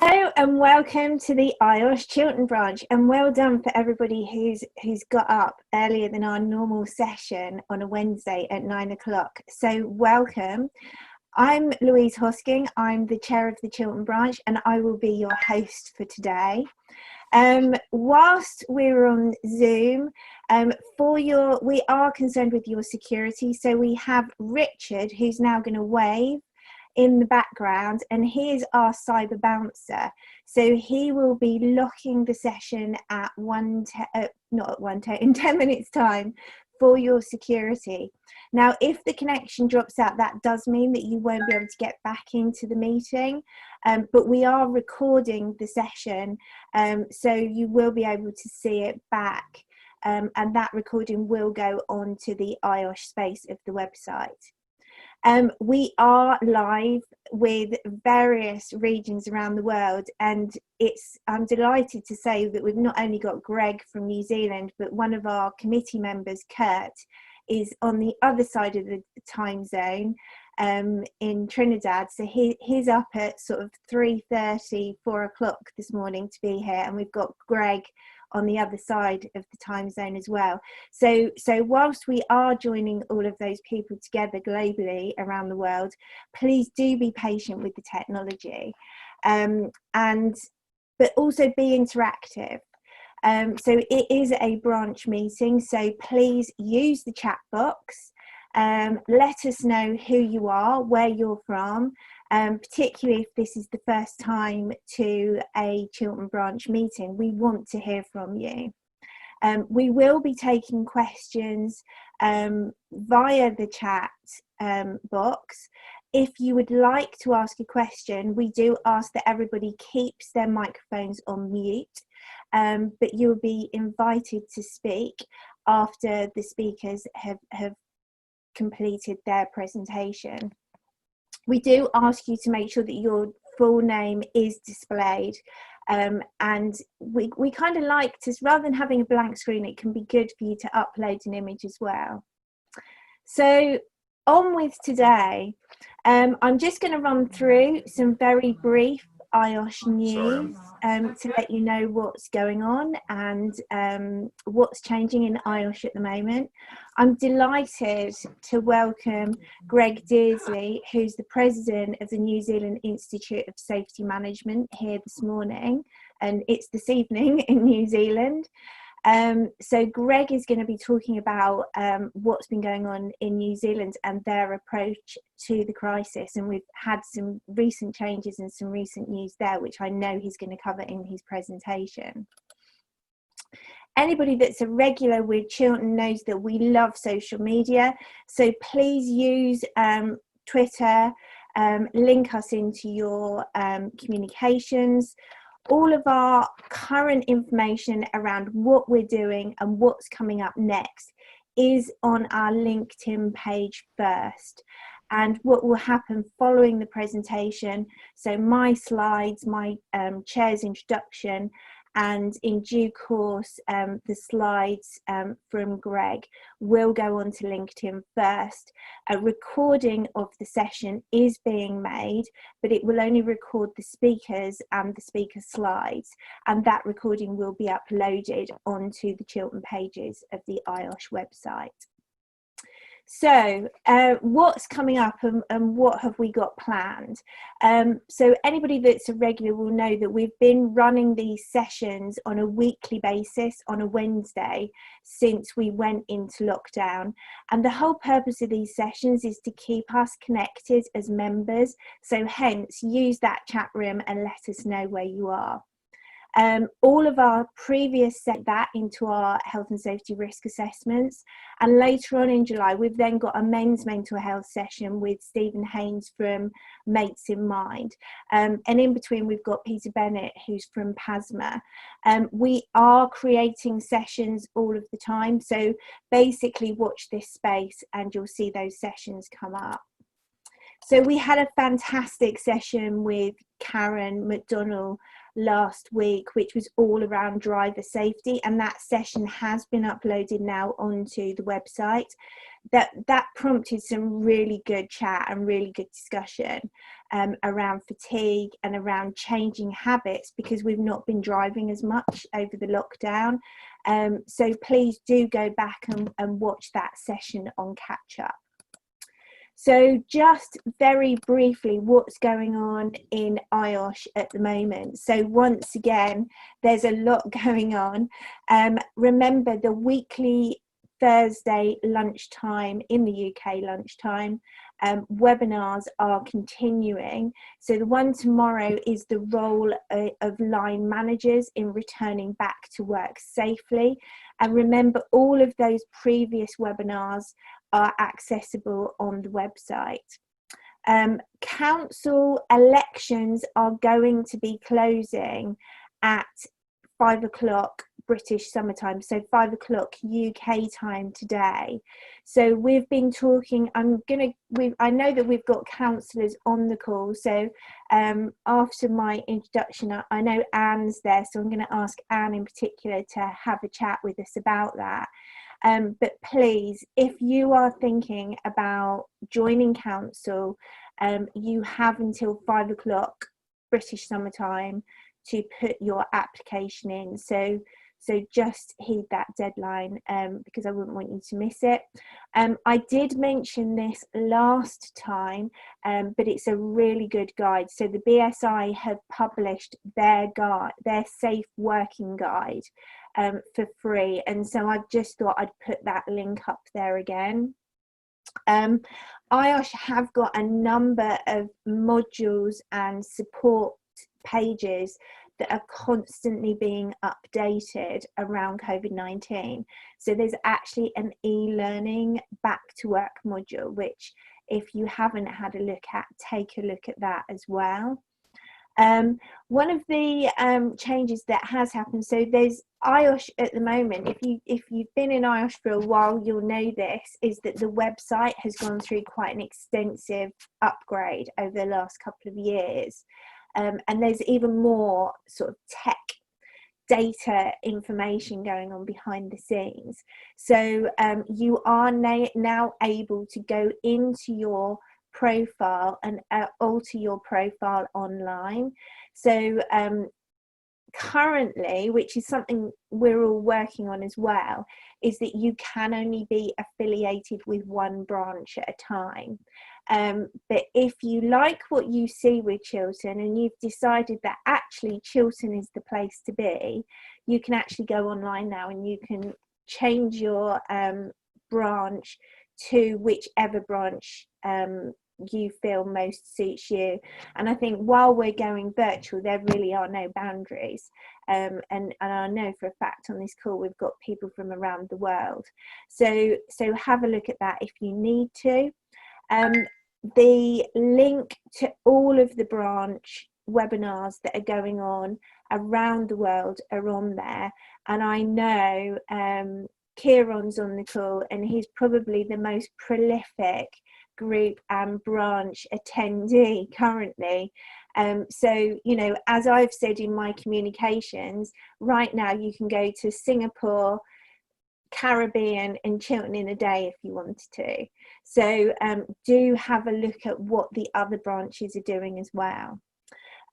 Hello and welcome to the IOSH Chiltern branch, and well done for everybody who's got up earlier than our normal session on a Wednesday at 9 o'clock. So welcome. I'm Louise Hosking. I'm the chair of the Chiltern branch and I will be your host for today. Whilst we're on Zoom, we are concerned with your security, so we have Richard who's now going to wave in the background, and he is our cyber bouncer, so he will be locking the session at in 10 minutes time for your security. Now if the connection drops out, that does mean that you won't be able to get back into the meeting, but we are recording the session, so you will be able to see it back, and that recording will go on to the IOSH space of the website. We are live with various regions around the world, and I'm delighted to say that we've not only got Greg from New Zealand, but one of our committee members, Kurt, is on the other side of the time zone in Trinidad. So he's up at sort of 3:30, 4 o'clock this morning to be here, and we've got Greg on the other side of the time zone as well. So whilst we are joining all of those people together globally around the world, please do be patient with the technology, but also be interactive. So it is a branch meeting, so please use the chat box. Let us know who you are, where you're from, particularly if this is the first time to a Chiltern branch meeting. We want to hear from you. We will be taking questions via the chat box. If you would like to ask a question, we do ask that everybody keeps their microphones on mute, but you'll be invited to speak after the speakers have completed their presentation. We do ask you to make sure that your full name is displayed, and we kind of like to, rather than having a blank screen, it can be good for you to upload an image as well. So on with today, I'm just going to run through some very brief IOSH news to let you know what's going on and what's changing in IOSH at the moment. I'm delighted to welcome Greg Dearsly, who's the president of the New Zealand Institute of Safety Management, here this morning, and it's this evening in New Zealand. So Greg is going to be talking about what's been going on in New Zealand and their approach to the crisis, and we've had some recent changes and some recent news there, which I know he's going to cover in his presentation. Anybody that's a regular with Chiltern knows that we love social media, so please use Twitter, link us into your communications. All of our current information around what we're doing and what's coming up next is on our LinkedIn page first. And what will happen following the presentation, so my slides, my chair's introduction, and in due course the slides from Greg will go on to LinkedIn first. A recording of the session is being made, but it will only record the speakers and the speaker slides, and that recording will be uploaded onto the Chiltern pages of the IOSH website. So what's coming up and what have we got planned? So anybody that's a regular will know that we've been running these sessions on a weekly basis on a Wednesday since we went into lockdown. And the whole purpose of these sessions is to keep us connected as members. So hence use that chat room and let us know where you are. All of our previous set that into our health and safety risk assessments, and later on in July we've then got a men's mental health session with Stephen Haynes from Mates in Mind, and in between we've got Peter Bennett who's from PASMA. We are creating sessions all of the time, so basically watch this space and you'll see those sessions come up. So we had a fantastic session with Karen McDonnell last week, which was all around driver safety, and that session has been uploaded now onto the website. That prompted some really good chat and really good discussion around fatigue and around changing habits, because we've not been driving as much over the lockdown. So please do go back and watch that session on catch up. So just very briefly, what's going on in IOSH at the moment? So once again, there's a lot going on. Remember, the weekly Thursday lunchtime in the UK lunchtime webinars are continuing. So the one tomorrow is the role of line managers in returning back to work safely. And remember, all of those previous webinars are accessible on the website. Council elections are going to be closing at 5 o'clock British summertime, so 5 o'clock UK time today. So we've been talking, I know that we've got councillors on the call, so after my introduction, I know Anne's there, so I'm going to ask Anne in particular to have a chat with us about that. But please, if you are thinking about joining council, you have until 5 o'clock British summertime to put your application in. So just heed that deadline, because I wouldn't want you to miss it. I did mention this last time, but it's a really good guide. So the BSI have published their guide, their safe working guide, for free, and so I just thought I'd put that link up there again. IOSH have got a number of modules and support pages that are constantly being updated around COVID-19. So there's actually an e-learning back to work module, which if you haven't had a look at, take a look at that as well. One of the changes that has happened, so there's IOSH at the moment, if you've been in IOSH for a while, you'll know this, is that the website has gone through quite an extensive upgrade over the last couple of years. And there's even more sort of tech data information going on behind the scenes. So you are now able to go into your profile and alter your profile online. So currently, which is something we're all working on as well, is that you can only be affiliated with one branch at a time. But if you like what you see with Chiltern and you've decided that actually Chiltern is the place to be, you can actually go online now and you can change your branch to whichever branch you feel most suits you. And I think while we're going virtual, there really are no boundaries, and I know for a fact on this call we've got people from around the world, so have a look at that if you need to. The link to all of the branch webinars that are going on around the world are on there, and I know Kieran's on the call and he's probably the most prolific group and branch attendee currently. So, you know, as I've said in my communications, right now you can go to Singapore, Caribbean and Chiltern in a day if you wanted to. So do have a look at what the other branches are doing as well.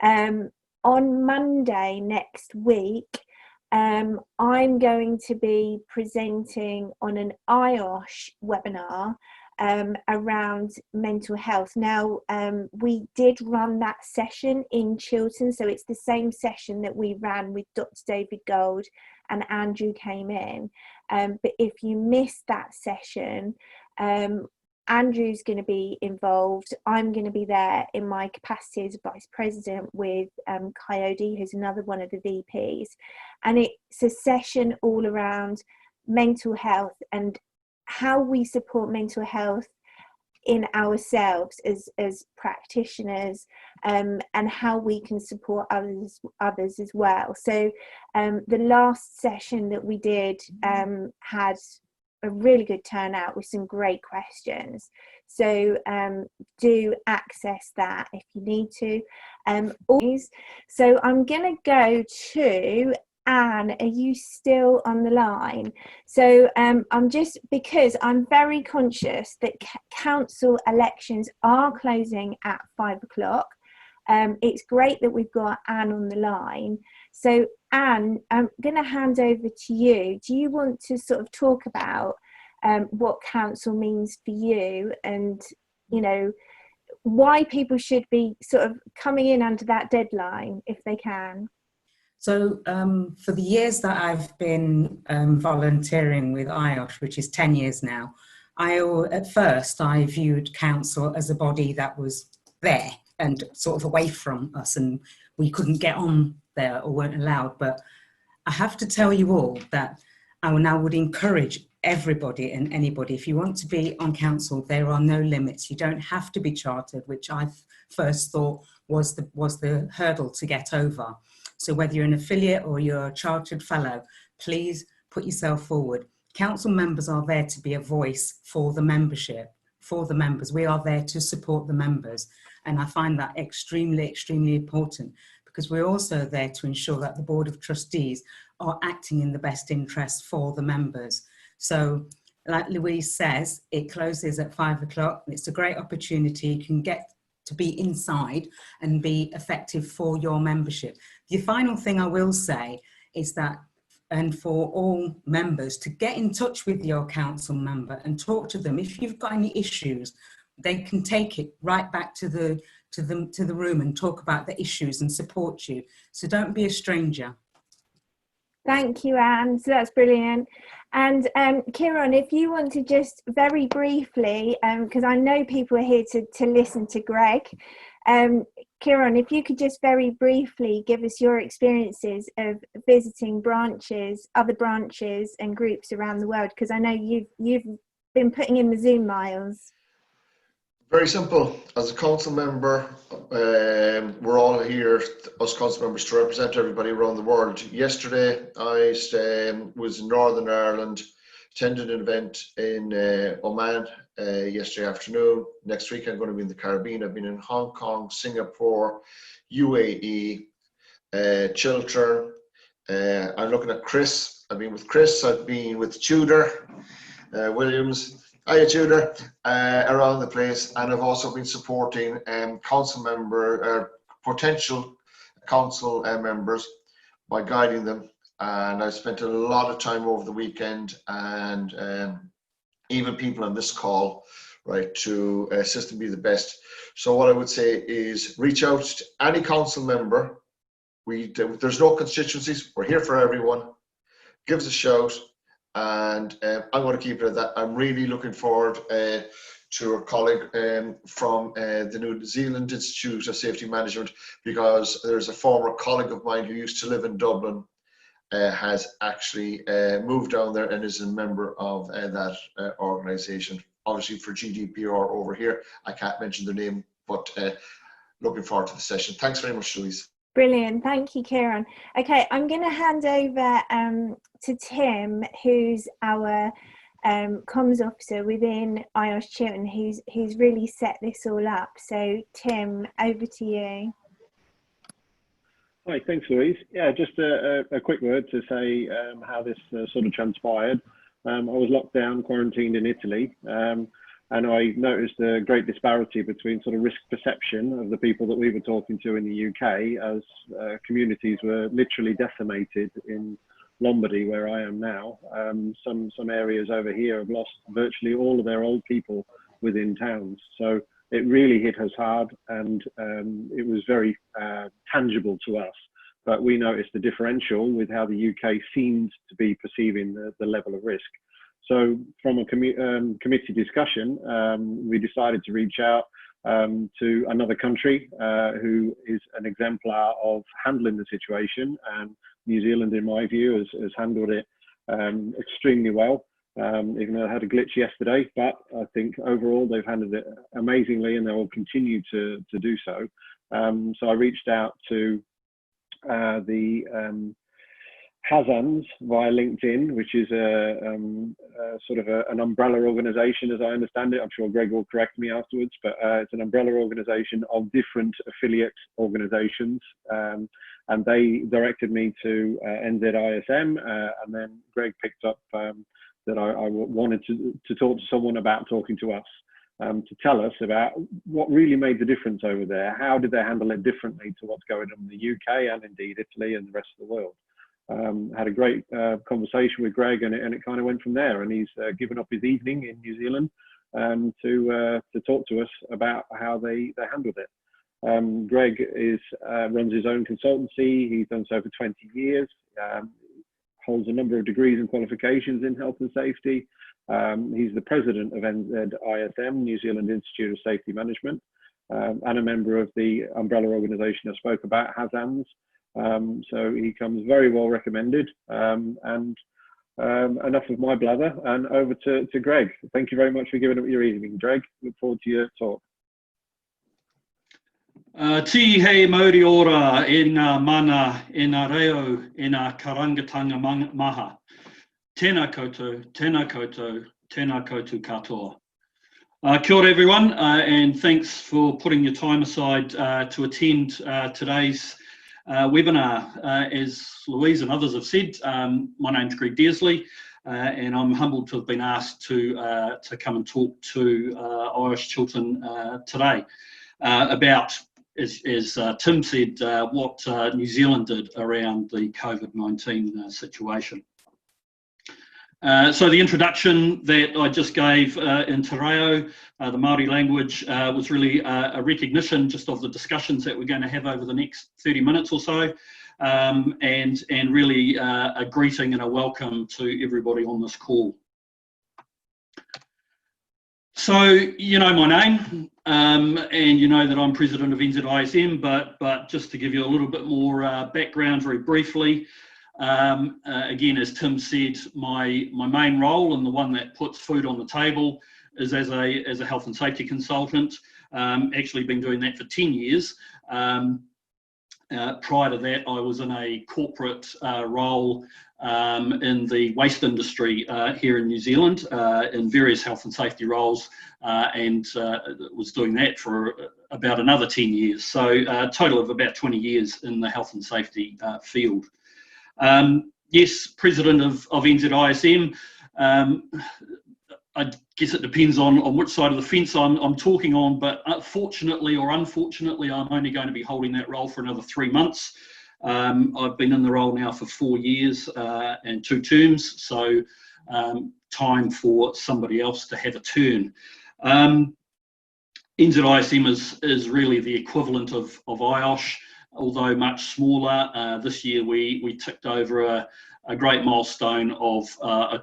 On Monday next week, I'm going to be presenting on an IOSH webinar around mental health. Now, we did run that session in Chiltern, so it's the same session that we ran with Dr. David Gold and Andrew came in. But if you missed that session, Andrew's going to be involved. I'm going to be there in my capacity as Vice President with Coyote, who's another one of the VPs. And it's a session all around mental health and how we support mental health in ourselves as practitioners, and how we can support others as well. So the last session that we did had a really good turnout with some great questions. So do access that if you need to. Always. So I'm going to go to Anne. Are you still on the line? So I'm just, because I'm very conscious that council elections are closing at 5 o'clock. It's great that we've got Anne on the line. So Anne, I'm going to hand over to you. Do you want to sort of talk about what council means for you, and, you know, why people should be sort of coming in under that deadline if they can? So for the years that I've been volunteering with IOSH, which is 10 years now, at first I viewed council as a body that was there and sort of away from us, and we couldn't get on there or weren't allowed. But I have to tell you all that I would encourage everybody and anybody, if you want to be on council, there are no limits. You don't have to be chartered, which I first thought was the hurdle to get over. So whether you're an affiliate or you're a chartered fellow, please put yourself forward. Council members are there to be a voice for the membership, for the members. We are there to support the members. And I find that extremely, extremely important, because we're also there to ensure that the Board of Trustees are acting in the best interest for the members. So like Louise says, it closes at 5 o'clock. It's a great opportunity. You can get to be inside and be effective for your membership. The final thing I will say is that, and for all members, to get in touch with your council member and talk to them. If you've got any issues, they can take it right back to the room and talk about the issues and support you. So don't be a stranger. Thank you, Anne. So that's brilliant. And Kieran, if you want to just very briefly, because I know people are here to listen to Greg, Kieran, if you could just very briefly give us your experiences of visiting branches, other branches and groups around the world, because I know you've been putting in the Zoom miles. Very simple. As a council member, we're all here, us council members, to represent everybody around the world. Yesterday, I was in Northern Ireland, attended an event in Oman yesterday afternoon. Next week, I'm going to be in the Caribbean. I've been in Hong Kong, Singapore, UAE, Chiltern. I'm looking at Chris. I've been with Chris. I've been with Tudor Williams. Tudor, around the place, and I've also been supporting potential council members by guiding them, and I spent a lot of time over the weekend, and even people on this call, right, to assist and be the best. So what I would say is reach out to any council member. There's no constituencies, we're here for everyone. Give us a shout. And I'm going to keep it at that. I'm really looking forward to a colleague from the New Zealand Institute of Safety Management, because there's a former colleague of mine who used to live in Dublin, has actually moved down there and is a member of that organisation. Obviously for GDPR over here, I can't mention the name, but looking forward to the session. Thanks very much, Louise. Brilliant, thank you, Kieran. Okay, I'm going to hand over to Tim, who's our comms officer within IOSH Chiltern, who's really set this all up. So Tim, over to you. Hi, thanks, Louise. Yeah, just a quick word to say how this sort of transpired. I was locked down, quarantined in Italy. And I noticed a great disparity between sort of risk perception of the people that we were talking to in the UK, as communities were literally decimated in Lombardy, where I am now. Some areas over here have lost virtually all of their old people within towns. So it really hit us hard, and it was very tangible to us. But we noticed a differential with how the UK seemed to be perceiving the level of risk. So from a committee discussion, we decided to reach out to another country who is an exemplar of handling the situation. And New Zealand, in my view, has handled it extremely well, even though I had a glitch yesterday. But I think overall they've handled it amazingly, and they will continue to do so. So I reached out to the Hazans via LinkedIn, which is an umbrella organisation, as I understand it. I'm sure Greg will correct me afterwards, but it's an umbrella organisation of different affiliate organisations, and they directed me to NZISM, and then Greg picked up that I wanted to talk to someone about talking to us, to tell us about what really made the difference over there. How did they handle it differently to what's going on in the UK and indeed Italy and the rest of the world? Had a great conversation with Greg, and it kind of went from there. And he's given up his evening in New Zealand to talk to us about how they handled it. Greg runs his own consultancy. He's done so for 20 years. Holds a number of degrees and qualifications in health and safety. He's the president of NZISM, New Zealand Institute of Safety Management, and a member of the umbrella organisation I spoke about, Hazans. So he comes very well recommended. And enough of my blather, and over to Greg. Thank you very much for giving up your evening, Greg. Look forward to your talk. Ti hei mauri ora e ngā mana, e ngā reo, e ngā karangatanga maha. Tēnā koutou, tēnā koutou, tēnā koutou katoa. Kia ora everyone, and thanks for putting your time aside to attend today's webinar. As Louise and others have said, my name's Greg Dearsly, and I'm humbled to have been asked to come and talk to IOSH Chiltern today about, as Tim said, what New Zealand did around the COVID-19 situation. So the introduction that I just gave in Te Reo, the Māori language, was really a recognition just of the discussions that we're going to have over the next 30 minutes or so, and really a greeting and a welcome to everybody on this call. So you know my name, and you know that I'm president of NZISM, but just to give you a little bit more background very briefly. Again, as Tim said, my main role, and the one that puts food on the table, is as a health and safety consultant. Actually been doing that for 10 years. Prior to that, I was in a corporate role in the waste industry here in New Zealand, in various health and safety roles, and was doing that for about another 10 years. So a total of about 20 years in the health and safety field. Yes, president of NZISM. I guess it depends on which side of the fence I'm talking on, but fortunately or unfortunately, I'm only going to be holding that role for another 3 months. I've been in the role now for 4 years and 2 terms, so time for somebody else to have a turn. NZISM is really the equivalent of IOSH, although much smaller. This year we ticked over a great milestone of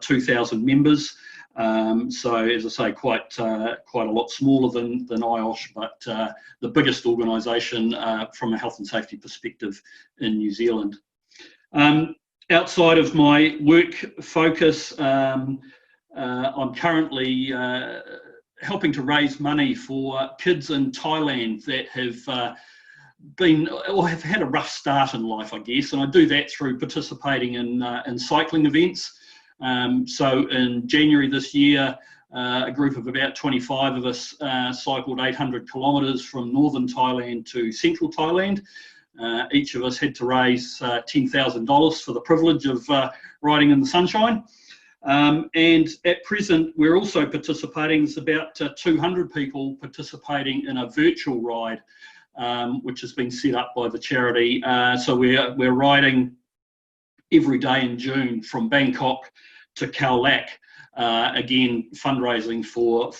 2,000 members. So as I say, quite a lot smaller than IOSH, but the biggest organisation from a health and safety perspective in New Zealand. Outside of my work focus, I'm currently helping to raise money for kids in Thailand that have been or have had a rough start in life, I guess, and I do that through participating in cycling events. So in January this year, a group of about 25 of us cycled 800 kilometres from northern Thailand to central Thailand. Each of us had to raise $10,000 for the privilege of riding in the sunshine. And at present, we're also participating. There's about 200 people participating in a virtual ride, which has been set up by the charity. So we're riding every day in June from Bangkok to Khao Lak, again fundraising for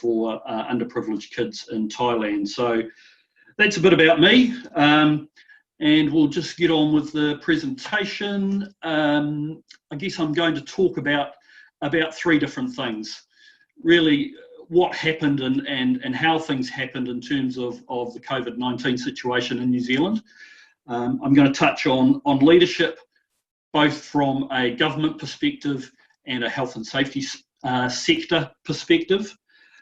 underprivileged kids in Thailand. So that's a bit about me, and we'll just get on with the presentation. I guess I'm going to talk about 3 different things. Really, what happened and how things happened in terms of the COVID-19 situation in New Zealand. I'm going to touch on leadership, both from a government perspective and a health and safety sector perspective.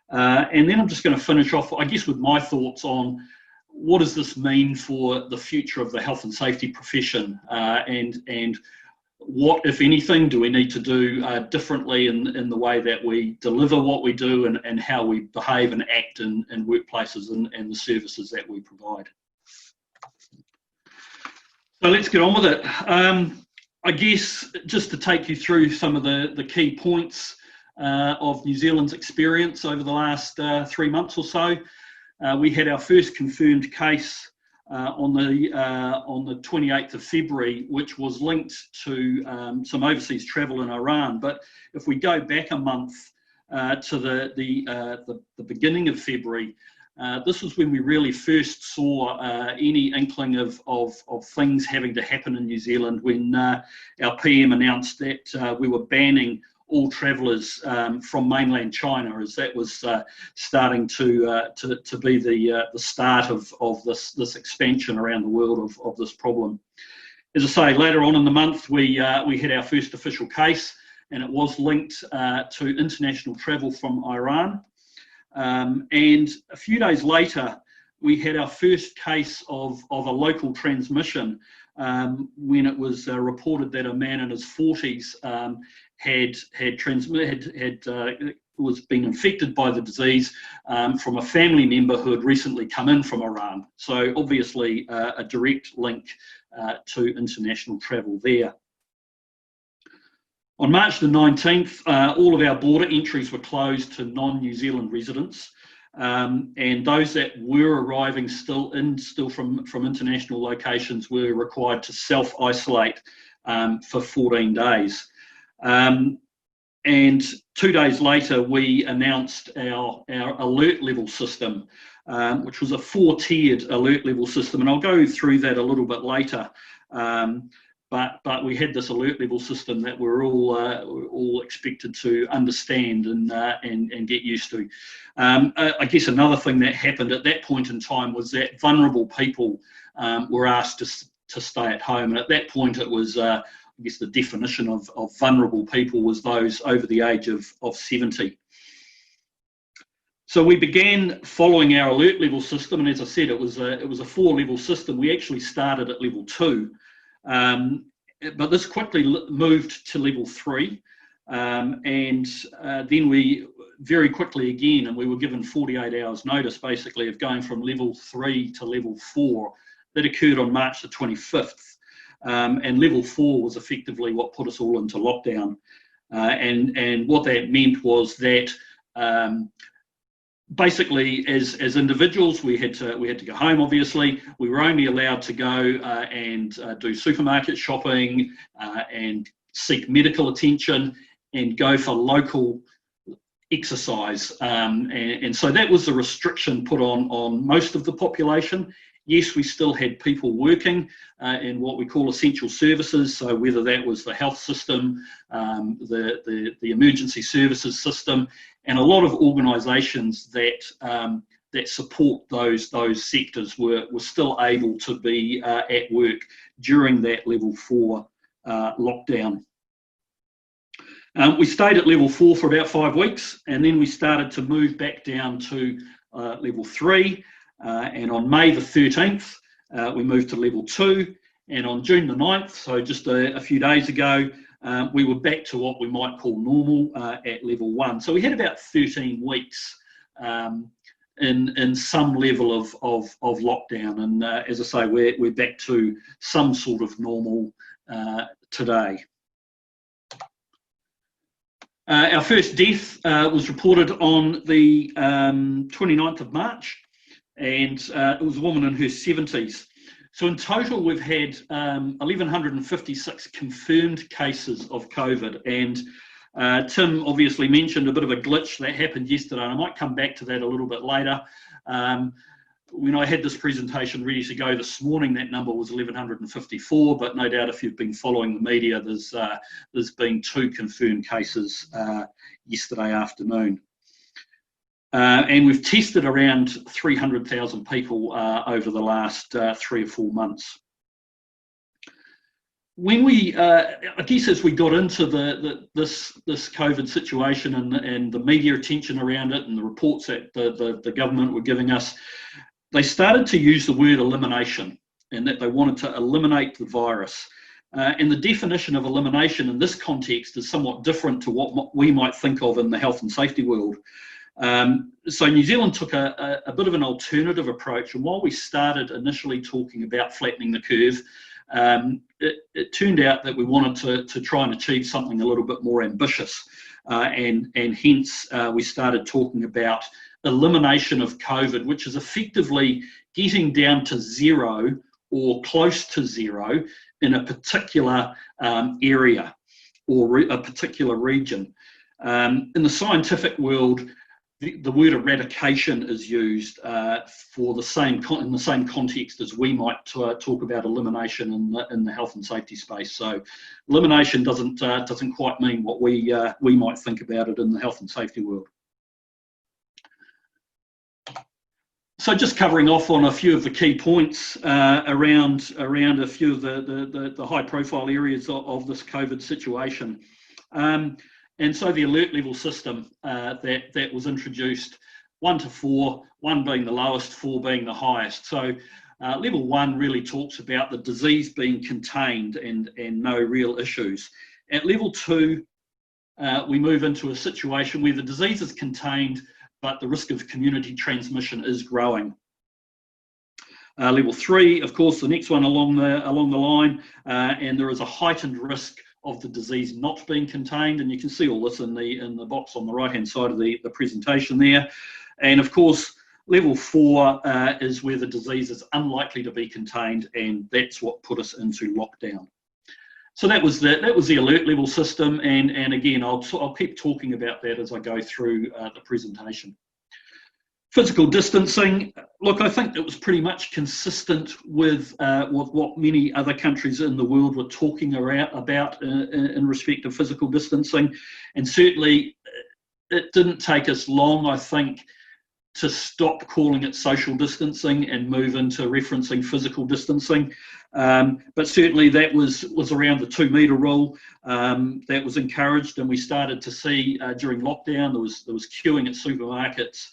And then I'm just going to finish off, I guess, with my thoughts on what does this mean for the future of the health and safety profession, and what, if anything, do we need to do differently in the way that we deliver what we do and how we behave and act in workplaces and the services that we provide. So let's get on with it. I guess just to take you through some of the key points of New Zealand's experience over the last 3 months or so. We had our first confirmed case on the 28th of February, which was linked to some overseas travel in Iran. But if we go back a month to the beginning of February, this was when we really first saw any inkling of things having to happen in New Zealand, when our PM announced that we were banning all travellers from mainland China, as that was starting to be the start of this expansion around the world of this problem. As I say, later on in the month, we had our first official case, and it was linked to international travel from Iran. And a few days later, we had our first case of a local transmission when it was reported that a man in his 40s was being infected by the disease from a family member who had recently come in from Iran. So obviously a direct link to international travel there. On March the 19th, all of our border entries were closed to non-New Zealand residents, and those that were arriving still from international locations were required to self-isolate for 14 days. And 2 days later, we announced our alert level system, which was a 4-tiered alert level system, and I'll go through that a little bit later. But we had this alert level system that we're all expected to understand and get used to. I guess another thing that happened at that point in time was that vulnerable people were asked to stay at home, and at that point it was I guess the definition of vulnerable people was those over the age of 70. So we began following our alert level system, and as I said, it was a 4-level system. We actually started at level 2. But this quickly moved to level 3, and then we very quickly again, and we were given 48 hours notice basically of going from level 3 to level 4. That occurred on March the 25th, and level 4 was effectively what put us all into lockdown, and what that meant was that basically, as individuals, we had to go home. Obviously, we were only allowed to go and do supermarket shopping and seek medical attention and go for local exercise. And so that was the restriction put on most of the population. Yes, we still had people working in what we call essential services. So whether that was the health system, the emergency services system, and a lot of organisations that support those sectors were still able to be at work during that level 4 lockdown. We stayed at level 4 for about 5 weeks, and then we started to move back down to level 3. And on May the 13th, we moved to level 2. And on June the 9th, so just a few days ago, we were back to what we might call normal at level 1. So we had about 13 weeks in some level of lockdown. And as I say, we're back to some sort of normal today. Our first death was reported on the 29th of March, and it was a woman in her 70s. So in total, we've had 1,156 confirmed cases of COVID, and Tim obviously mentioned a bit of a glitch that happened yesterday, and I might come back to that a little bit later. When I had this presentation ready to go this morning, that number was 1,154, but no doubt if you've been following the media, there's been 2 confirmed cases yesterday afternoon. And we've tested around 300,000 people over the last 3 or 4 months. When we, I guess as we got into this COVID situation and the media attention around it and the reports that the government were giving us, they started to use the word elimination, and that they wanted to eliminate the virus. And the definition of elimination in this context is somewhat different to what we might think of in the health and safety world. So New Zealand took a bit of an alternative approach, and while we started initially talking about flattening the curve, it turned out that we wanted to try and achieve something a little bit more ambitious, and hence we started talking about elimination of COVID, which is effectively getting down to zero or close to zero in a particular area or a particular region. In the scientific world, the word eradication is used for in the same context as we might talk about elimination in the health and safety space. So elimination doesn't quite mean what we might think about it in the health and safety world. So just covering off on a few of the key points around a few of the high profile areas of this COVID situation. And so the alert level system that was introduced, 1 to 4, 1 being the lowest, 4 being the highest. So level 1 really talks about the disease being contained and no real issues. At level 2, we move into a situation where the disease is contained, but the risk of community transmission is growing. Level 3, of course, the next one along the line, and there is a heightened risk of the disease not being contained, and you can see all this in the box on the right-hand side of the presentation there. And of course, level 4 is where the disease is unlikely to be contained, and that's what put us into lockdown. So that was the alert level system, and again, I'll keep talking about that as I go through the presentation. Physical distancing, look, I think it was pretty much consistent with what many other countries in the world were talking about in respect of physical distancing, and certainly it didn't take us long, I think, to stop calling it social distancing and move into referencing physical distancing. But certainly that was around the 2 metre rule that was encouraged, and we started to see during lockdown there was queuing at supermarkets,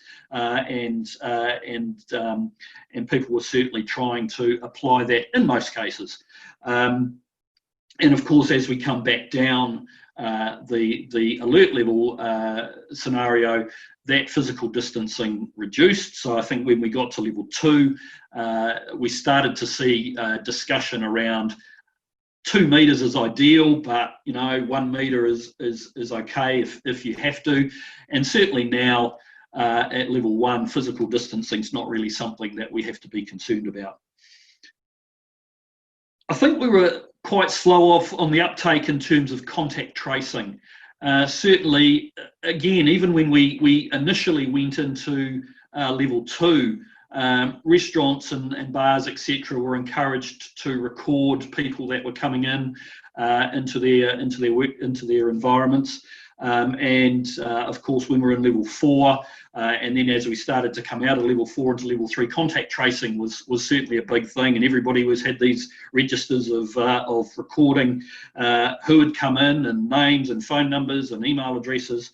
and people were certainly trying to apply that in most cases. And of course, as we come back down the alert level scenario, that physical distancing reduced. So I think when we got to level 2, we started to see discussion around 2 metres is ideal, but 1 metre is okay if you have to. And certainly now at level 1, physical distancing is not really something that we have to be concerned about. I think we were quite slow off on the uptake in terms of contact tracing. Certainly, again, even when we initially went into level 2, restaurants and bars, etc., were encouraged to record people that were coming into their environments. Of course, when we're in level 4, and then as we started to come out of level 4 into level 3, contact tracing was certainly a big thing, and everybody had these registers of recording who had come in, and names and phone numbers and email addresses.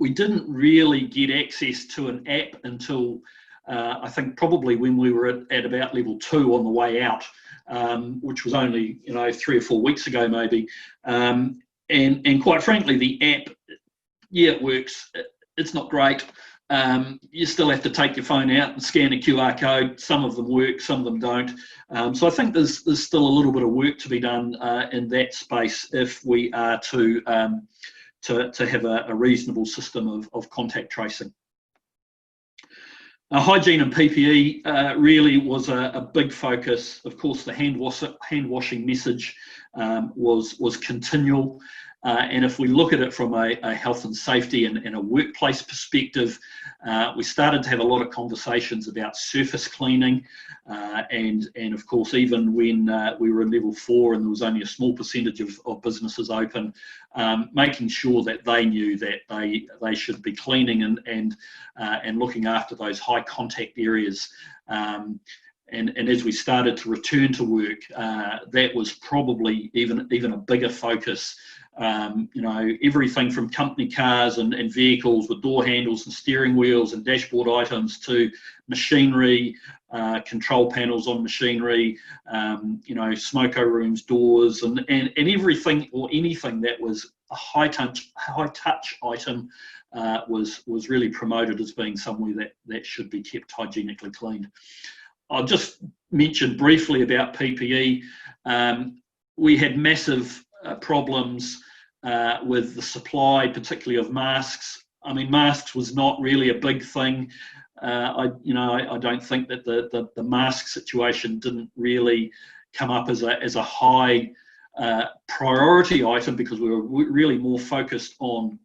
We didn't really get access to an app until I think probably when we were at about level 2 on the way out, which was only 3 or 4 weeks ago maybe. And quite frankly, the app, yeah, it works. It's not great. You still have to take your phone out and scan a QR code. Some of them work, some of them don't. So I think there's still a little bit of work to be done in that space if we are to have a reasonable system of contact tracing. Hygiene and PPE really was a big focus. Of course, the hand washing message was continual. And if we look at it from a health and safety and a workplace perspective, we started to have a lot of conversations about surface cleaning. And of course, even when we were in level 4 and there was only a small percentage of businesses open, making sure that they knew that they should be cleaning and looking after those high contact areas. as we started to return to work, that was probably even a bigger focus. Everything from company cars and vehicles with door handles and steering wheels and dashboard items to machinery, control panels on machinery, smoko rooms, doors, and everything or anything that was a high touch item was really promoted as being somewhere that should be kept hygienically cleaned. I'll just mention briefly about PPE. We had massive problems with the supply, particularly of masks. I mean, masks was not really a big thing. I don't think that the mask situation didn't really come up as a high priority item, because we were really more focused on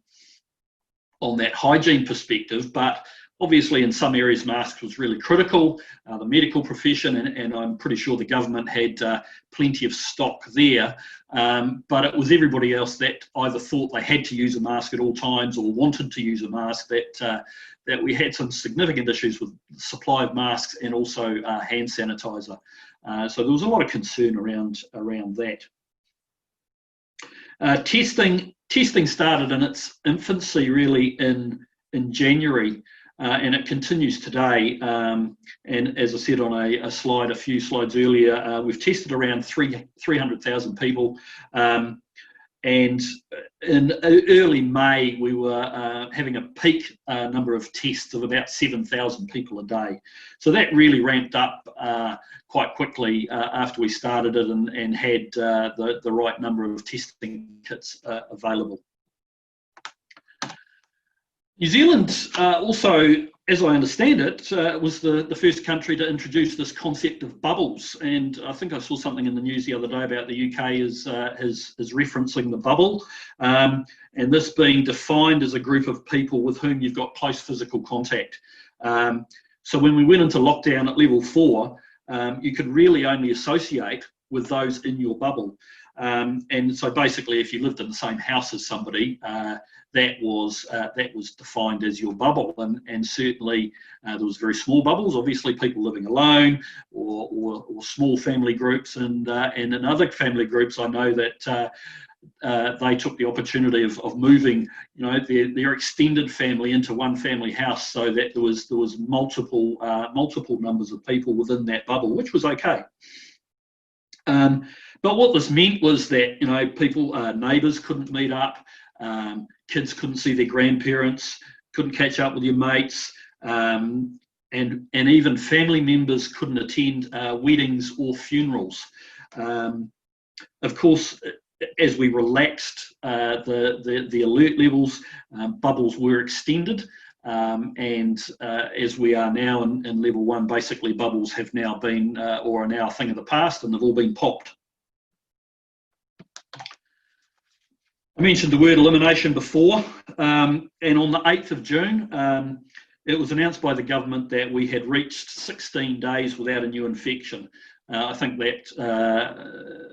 that hygiene perspective. But obviously, in some areas, masks was really critical. The medical profession, and I'm pretty sure the government had plenty of stock there. But it was everybody else that either thought they had to use a mask at all times or wanted to use a mask that we had some significant issues with the supply of masks and also hand sanitizer. So there was a lot of concern around that. Testing started in its infancy really in January. And it continues today. And as I said on a few slides earlier, we've tested around 300,000 people. And in early May, we were having a peak number of tests of about 7,000 people a day. So that really ramped up quite quickly after we started it and had the right number of testing kits available. New Zealand also, as I understand it, was the first country to introduce this concept of bubbles. And I think I saw something in the news the other day about the UK is referencing the bubble. And this being defined as a group of people with whom you've got close physical contact. So when we went into lockdown at level 4, you could really only associate with those in your bubble. And so basically, if you lived in the same house as somebody, that was defined as your bubble, and certainly there was very small bubbles. Obviously, people living alone, or small family groups, and in other family groups, I know that they took the opportunity of moving, their extended family into one family house, so that there was multiple numbers of people within that bubble, which was okay. But what this meant was that neighbours couldn't meet up. Kids couldn't see their grandparents, couldn't catch up with your mates, and even family members couldn't attend weddings or funerals. Of course, as we relaxed the alert levels, bubbles were extended, and as we are now in level 1, basically bubbles have now been or are now a thing of the past, and they've all been popped. I mentioned the word elimination before, and on the 8th of June, it was announced by the government that we had reached 16 days without a new infection. I think that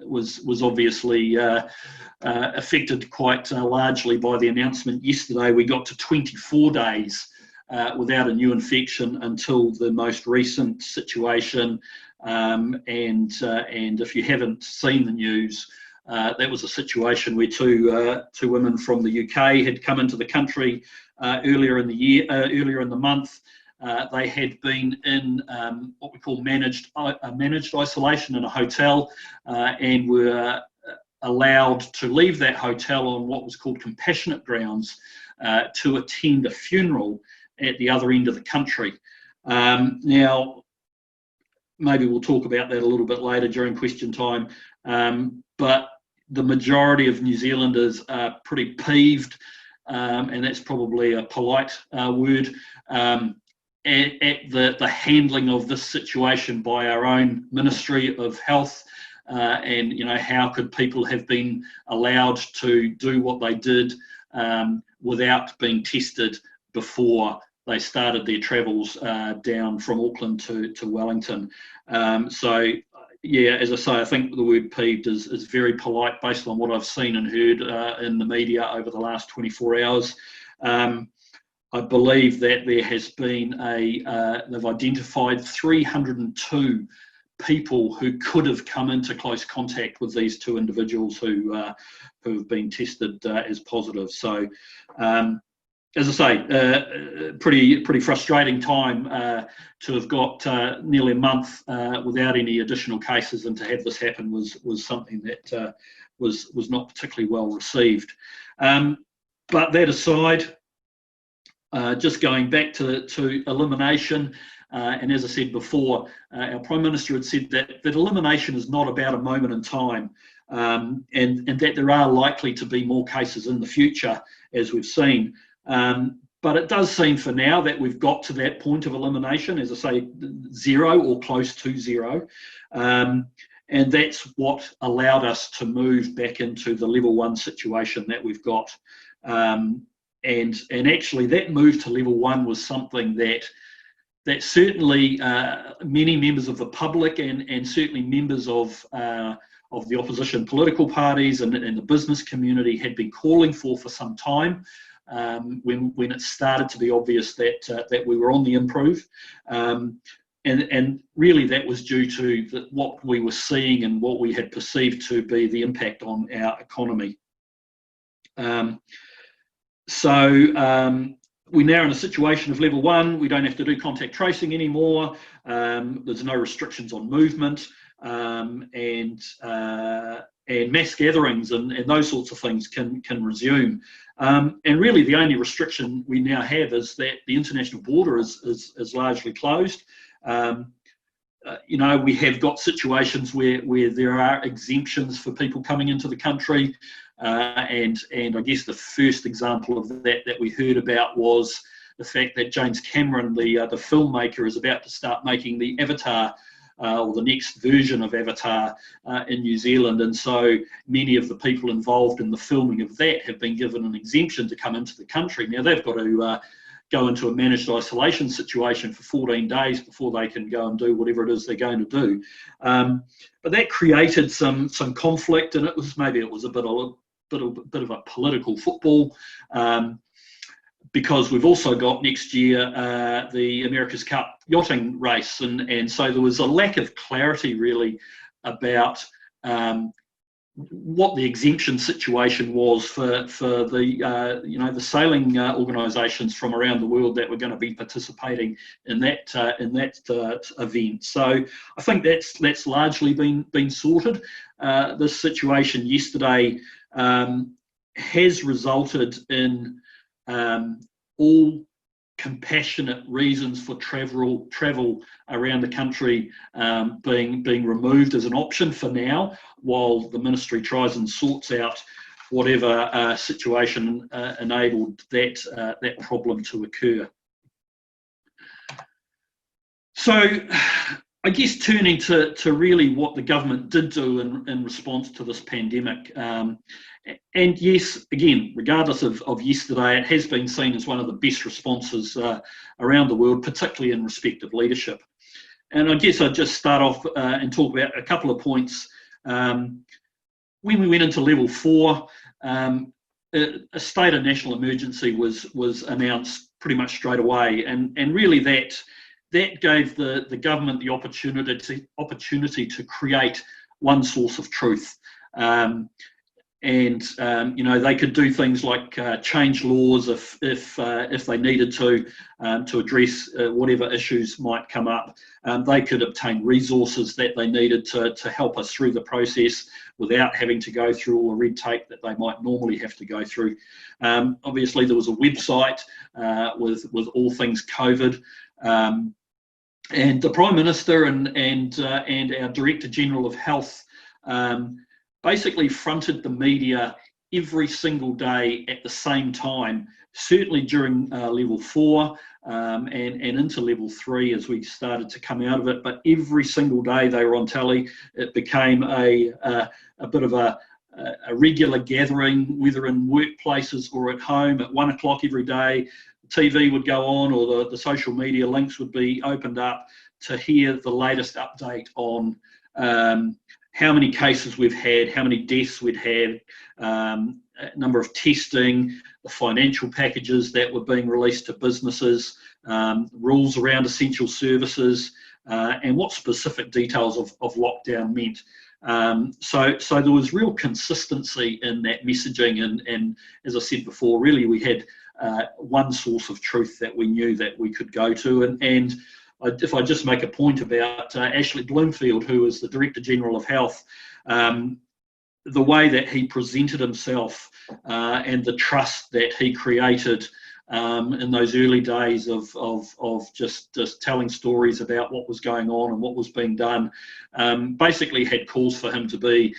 was obviously affected quite largely by the announcement yesterday. We got to 24 days without a new infection until the most recent situation. And if you haven't seen the news, that was a situation where two women from the UK had come into the country earlier in the month. They had been in what we call managed isolation in a hotel, and were allowed to leave that hotel on what was called compassionate grounds to attend a funeral at the other end of the country. Now, maybe we'll talk about that a little bit later during question time, but the majority of New Zealanders are pretty peeved, and that's probably a polite word, at the handling of this situation by our own Ministry of Health, and how could people have been allowed to do what they did without being tested before they started their travels down from Auckland to Wellington. So yeah, as I say, I think the word peeved is very polite based on what I've seen and heard in the media over the last 24 hours. I believe that there has been they've identified 302 people who could have come into close contact with these two individuals who have been tested as positive. So, as I say, pretty frustrating time to have got nearly a month without any additional cases, and to have this happen was something that was not particularly well received. But that aside, just going back to elimination, and as I said before, our Prime Minister had said that elimination is not about a moment in time, and that there are likely to be more cases in the future, as we've seen. But it does seem for now that we've got to that point of elimination, as I say, 0 or close to 0. And that's what allowed us to move back into the level 1 situation that we've got. And actually that move to level 1 was something that certainly many members of the public and certainly members of the opposition political parties and the business community had been calling for some time, when it started to be obvious that we were on the improve. And really that was due to what we were seeing and what we had perceived to be the impact on our economy. We're now in a situation of level 1. We don't have to do contact tracing anymore. There's no restrictions on movement, and mass gatherings and those sorts of things can resume. And really the only restriction we now have is that the international border is largely closed. We have got situations where there are exemptions for people coming into the country. And I guess the first example of that we heard about was the fact that James Cameron, the filmmaker, is about to start making the Avatar, or the next version of Avatar, in New Zealand. And so many of the people involved in the filming of that have been given an exemption to come into the country. Now they've got to go into a managed isolation situation for 14 days before they can go and do whatever it is they're going to do. But that created some conflict, and it was a bit of a political football, because we've also got next year the America's Cup yachting race, and so there was a lack of clarity really about what the exemption situation was for the sailing organisations from around the world that were going to be participating in that event. So I think that's largely been sorted. This situation yesterday has resulted in all compassionate reasons for travel around the country being removed as an option for now, while the ministry tries and sorts out whatever situation enabled that problem to occur. So I guess turning to really what the government did do in response to this pandemic. And yes, again, regardless of yesterday, it has been seen as one of the best responses around the world, particularly in respect of leadership. And I guess I'd just start off and talk about a couple of points. When we went into level 4, a state of national emergency was announced pretty much straight away, and really that gave the government the opportunity to create one source of truth. They could do things like change laws if they needed to address whatever issues might come up. They could obtain resources that they needed to help us through the process without having to go through all the red tape that they might normally have to go through. Obviously, there was a website with all things COVID. And the Prime Minister and our Director General of Health basically fronted the media every single day at the same time, certainly during level 4 and into level 3 as we started to come out of it. But every single day they were on telly. It became a bit of a regular gathering, whether in workplaces or at home, at 1 o'clock every day. TV would go on, or the social media links would be opened up to hear the latest update on how many cases we've had, how many deaths we'd had, number of testing, the financial packages that were being released to businesses, rules around essential services, and what specific details of lockdown meant. So there was real consistency in that messaging, and as I said before, really we had one source of truth that we knew that we could go to. And if I just make a point about Ashley Bloomfield, who is the Director General of Health, the way that he presented himself and the trust that he created in those early days of just telling stories about what was going on and what was being done, basically had cause for him to be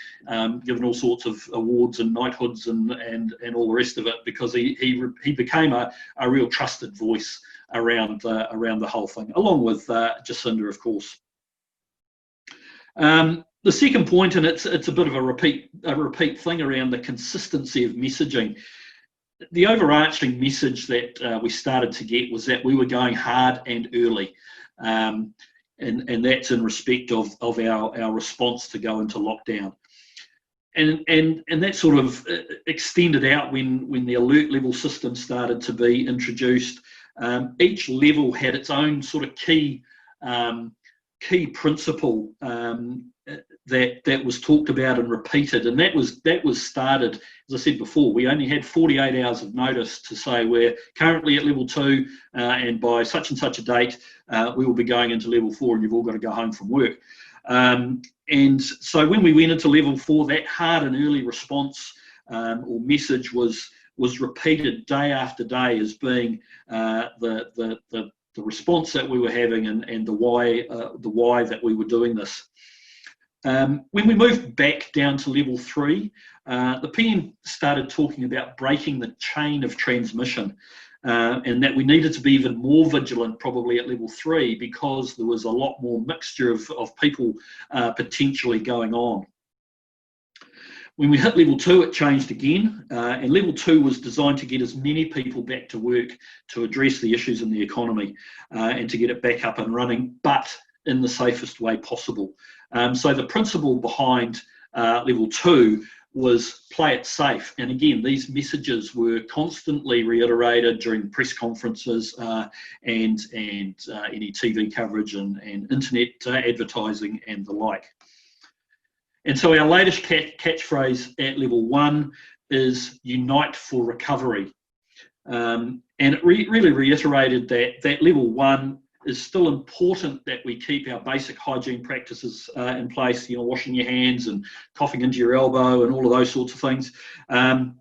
given all sorts of awards and knighthoods and all the rest of it, because he became a real trusted voice around the whole thing, along with Jacinda, of course. The second point, and it's a bit of a repeat thing around the consistency of messaging. The overarching message that we started to get was that we were going hard and early, and that's in respect of our response to go into lockdown. And that sort of extended out when the alert level system started to be introduced. Each level had its own sort of key principle that was talked about and repeated, and that was started, as I said before. We only had 48 hours of notice to say we're currently at level 2, and by such and such a date we will be going into level 4, and you've all got to go home from work. And so when we went into level 4, that hard and early response or message was repeated day after day as being the response that we were having and the why that we were doing this. When we moved back down to level 3, the PM started talking about breaking the chain of transmission, and that we needed to be even more vigilant probably at level 3, because there was a lot more mixture of people potentially going on. When we hit level 2, it changed again, and level 2 was designed to get as many people back to work to address the issues in the economy and to get it back up and running, but in the safest way possible. So the principle behind level 2 was play it safe. And again, these messages were constantly reiterated during press conferences and any TV coverage and internet advertising and the like. And so our latest catchphrase at level 1 is unite for recovery. And it really reiterated that level 1 is still important, that we keep our basic hygiene practices in place, washing your hands and coughing into your elbow and all of those sorts of things. And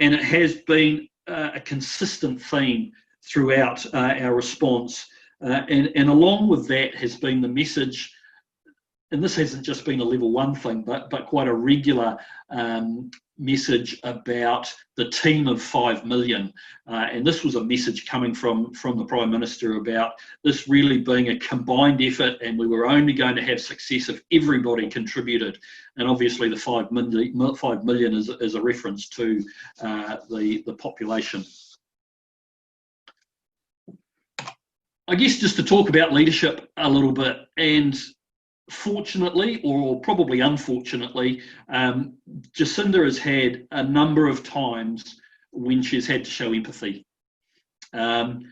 it has been a consistent theme throughout our response. And along with that has been the message, and this hasn't just been a level 1 thing, but quite a regular message about the team of 5 million. And this was a message coming from the Prime Minister about this really being a combined effort, and we were only going to have success if everybody contributed. And obviously the 5 million is a reference to the population. I guess just to talk about leadership a little bit, and fortunately, or probably unfortunately, Jacinda has had a number of times when she's had to show empathy. And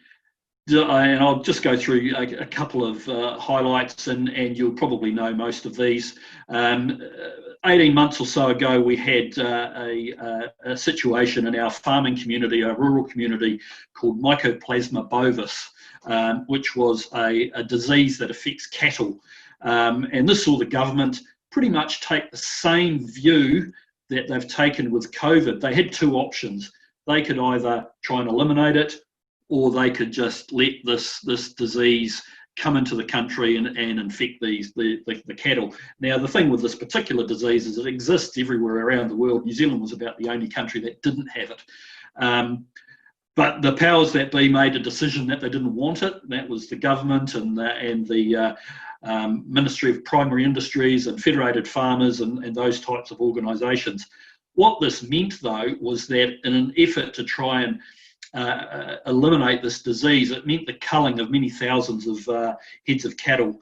I'll just go through a couple of highlights, and you'll probably know most of these. 18 months or so ago, we had a situation in our farming community, our rural community, called Mycoplasma bovis, which was a disease that affects cattle. And this saw the government pretty much take the same view that they've taken with COVID. They had 2 options. They could either try and eliminate it, or they could just let this disease come into the country and infect the cattle. Now, the thing with this particular disease is it exists everywhere around the world. New Zealand was about the only country that didn't have it. But the powers that be made a decision that they didn't want it. That was the government and the Ministry of Primary Industries and Federated Farmers and those types of organisations. What this meant, though, was that in an effort to try and eliminate this disease, it meant the culling of many thousands of heads of cattle,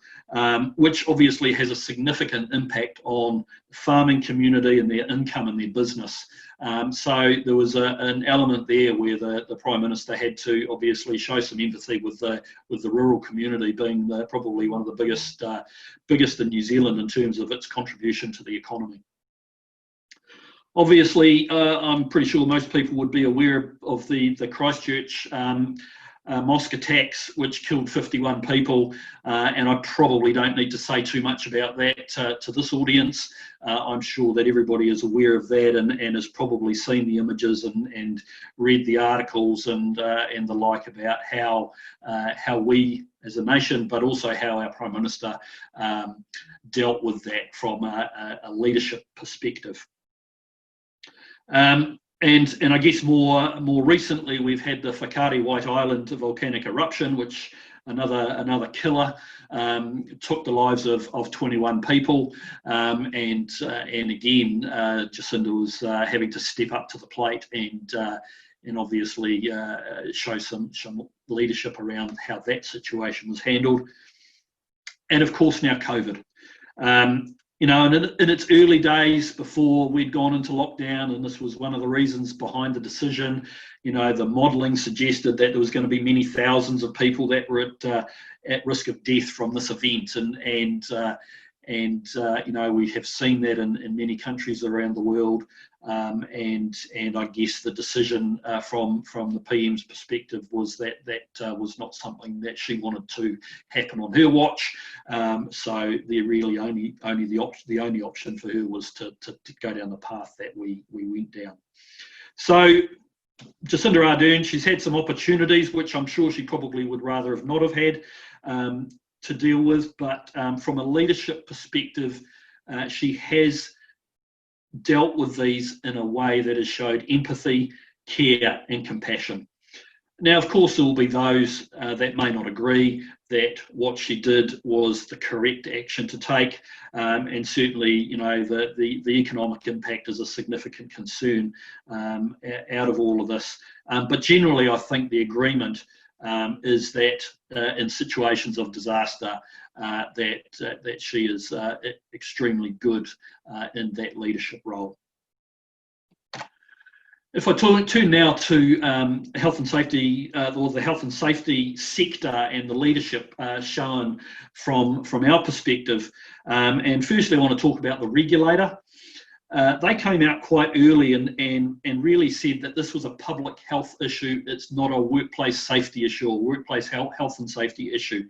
which obviously has a significant impact on the farming community and their income and their business. So there was an element there where the Prime Minister had to obviously show some empathy with the rural community, being probably one of the biggest in New Zealand in terms of its contribution to the economy. Obviously, I'm pretty sure most people would be aware of the Christchurch mosque attacks, which killed 51 people, and I probably don't need to say too much about that to this audience. I'm sure that everybody is aware of that and has probably seen the images and read the articles and the like about how we as a nation, but also how our Prime Minister dealt with that from a leadership perspective. And I guess more recently we've had the Whakaari White Island volcanic eruption, which another killer, took the lives of 21 people, and again Jacinda was having to step up to the plate and obviously show some leadership around how that situation was handled. And of course now COVID. You know, and in its early days before we'd gone into lockdown, and this was one of the reasons behind the decision, you know, the modelling suggested that there was going to be many thousands of people that were at risk of death from this event, and you know, we have seen that in many countries around the world, and I guess the decision from the PM's perspective was that was not something that she wanted to happen on her watch. So the really the only option for her was to go down the path that we went down. So Jacinda Ardern, she's had some opportunities which I'm sure she probably would rather have not have had to deal with, but from a leadership perspective, she has dealt with these in a way that has showed empathy, care and compassion. Now, of course, there will be those that may not agree that what she did was the correct action to take, and certainly, you know, the economic impact is a significant concern out of all of this. But generally, I think the agreement is that in situations of disaster, that she is extremely good in that leadership role. If I turn now to health and safety, or the health and safety sector and the leadership shown from our perspective, and firstly I want to talk about the regulator. They came out quite early and really said that this was a public health issue. It's not a workplace safety issue or workplace health and safety issue.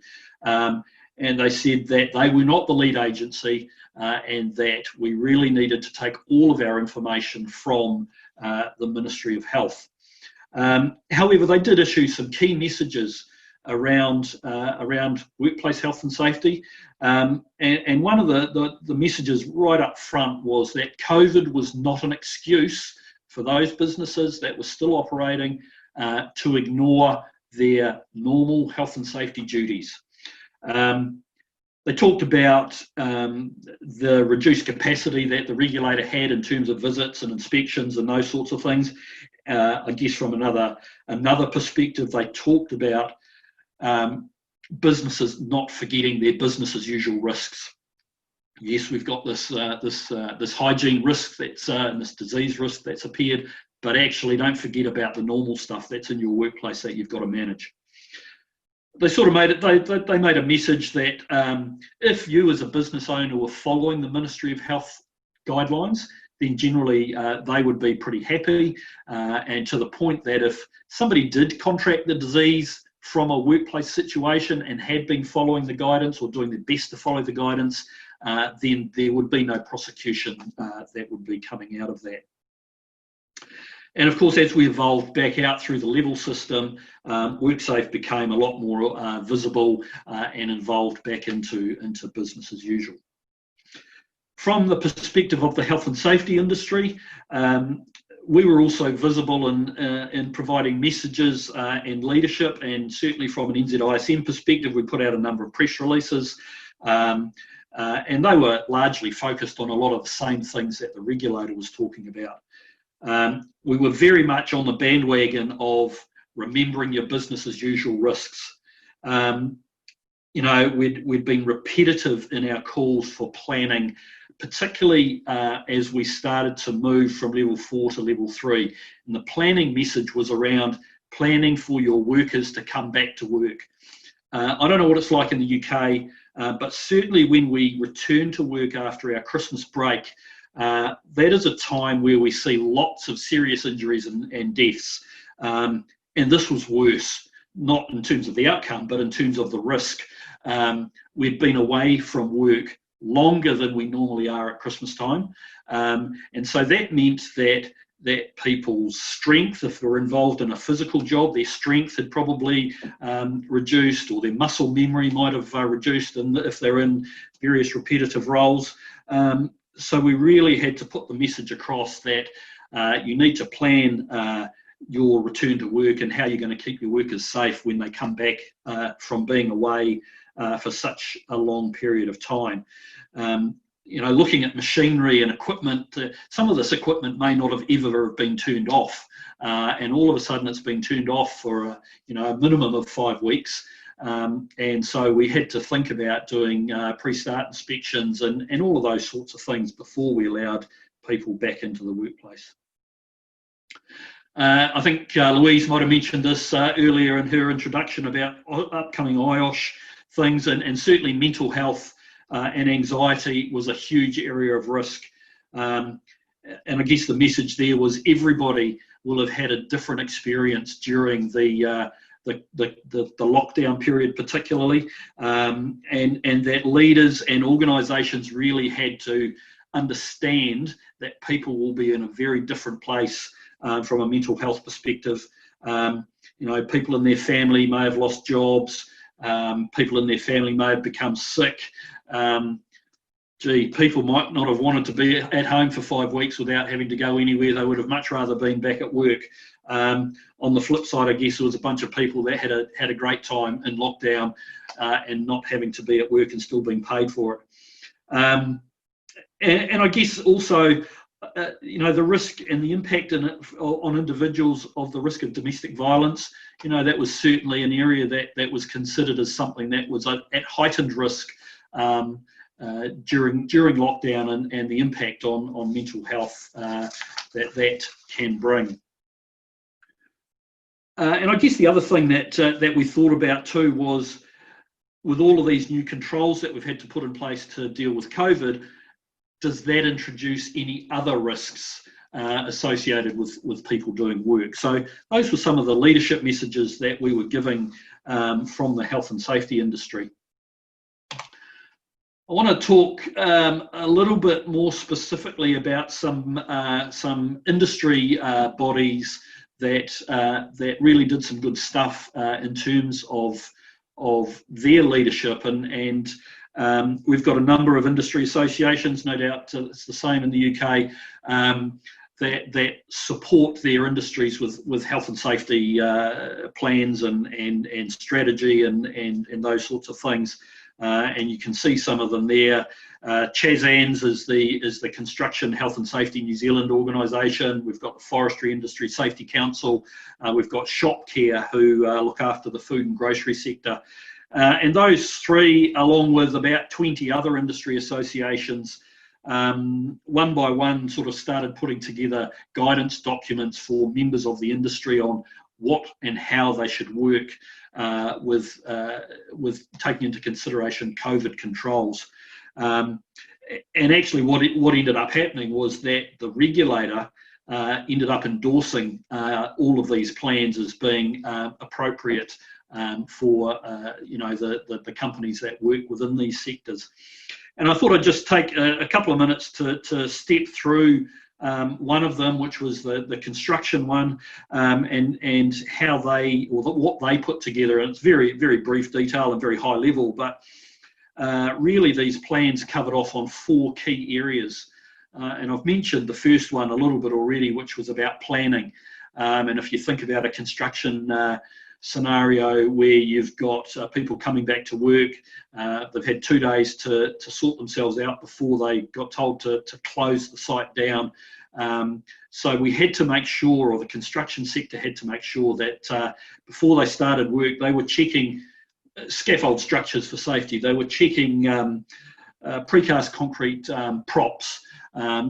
And they said that they were not the lead agency, and that we really needed to take all of our information from the Ministry of Health. However, they did issue some key messages around workplace health and safety, and one of the messages right up front was that COVID was not an excuse for those businesses that were still operating to ignore their normal health and safety duties. They talked about the reduced capacity that the regulator had in terms of visits and inspections and those sorts of things. I guess from another perspective, they talked about businesses not forgetting their business as usual risks. Yes, we've got this hygiene risk and this disease risk that's appeared, but actually don't forget about the normal stuff that's in your workplace that you've got to manage. They sort of made it. They made a message that if you as a business owner were following the Ministry of Health guidelines, then generally they would be pretty happy, and to the point that if somebody did contract the disease from a workplace situation and had been following the guidance or doing their best to follow the guidance, then there would be no prosecution that would be coming out of that. And of course, as we evolved back out through the level system, WorkSafe became a lot more visible and involved back into business as usual. From the perspective of the health and safety industry, we were also visible in providing messages and leadership, and certainly from an NZISM perspective, we put out a number of press releases, and they were largely focused on a lot of the same things that the regulator was talking about. We were very much on the bandwagon of remembering your business as usual risks. You know, we'd been repetitive in our calls for planning, particularly as we started to move from level 4 to level 3. And the planning message was around planning for your workers to come back to work. I don't know what it's like in the UK, but certainly when we return to work after our Christmas break, that is a time where we see lots of serious injuries and deaths. And this was worse, not in terms of the outcome, but in terms of the risk. We'd been away from work longer than we normally are at Christmas time. And so that meant that people's strength, if they're involved in a physical job, their strength had probably reduced, or their muscle memory might have reduced, and if they're in various repetitive roles. So we really had to put the message across that you need to plan your return to work and how you're going to keep your workers safe when they come back from being away for such a long period of time. You know, looking at machinery and equipment, some of this equipment may not have ever been turned off, and all of a sudden it's been turned off for a minimum of 5 weeks. And so we had to think about doing pre-start inspections and all of those sorts of things before we allowed people back into the workplace. I think Louise might have mentioned this earlier in her introduction about upcoming IOSH things, and certainly mental health and anxiety was a huge area of risk. And I guess the message there was everybody will have had a different experience during the lockdown period particularly, and that leaders and organisations really had to understand that people will be in a very different place from a mental health perspective. You know, people in their family may have lost jobs, people in their family may have become sick. People might not have wanted to be at home for 5 weeks without having to go anywhere. They would have much rather been back at work. On the flip side, I guess there was a bunch of people that had a great time in lockdown and not having to be at work and still being paid for it. And I guess also, you know, the risk and the impact on individuals of the risk of domestic violence, you know, that was certainly an area that was considered as something that was at heightened risk during lockdown, and the impact on mental health that can bring. And I guess the other thing that we thought about too was, with all of these new controls that we've had to put in place to deal with COVID, does that introduce any other risks associated with people doing work? So those were some of the leadership messages that we were giving from the health and safety industry. I want to talk a little bit more specifically about some industry bodies that really did some good stuff in terms of their leadership, and we've got a number of industry associations, no doubt it's the same in the UK, that support their industries with health and safety plans and strategy and those sorts of things. And you can see some of them there. CHASANZ is the Construction Health and Safety New Zealand organisation. We've got the Forestry Industry Safety Council. We've got ShopCare, who look after the food and grocery sector. And those three, along with about 20 other industry associations, one by one sort of started putting together guidance documents for members of the industry on what and how they should work with taking into consideration COVID controls. And actually what ended up happening was that the regulator ended up endorsing all of these plans as being appropriate for the companies that work within these sectors. And I thought I'd just take a couple of minutes to step through one of them, which was the construction one, and how they, or what they put together. And it's very, very brief detail and very high level, but really these plans covered off on 4 key areas. And I've mentioned the first one a little bit already, which was about planning. And if you think about a construction scenario where you've got people coming back to work. They've had 2 days to sort themselves out before they got told to close the site down. So we had to make sure, or the construction sector had to make sure that before they started work, they were checking scaffold structures for safety. They were checking precast concrete props,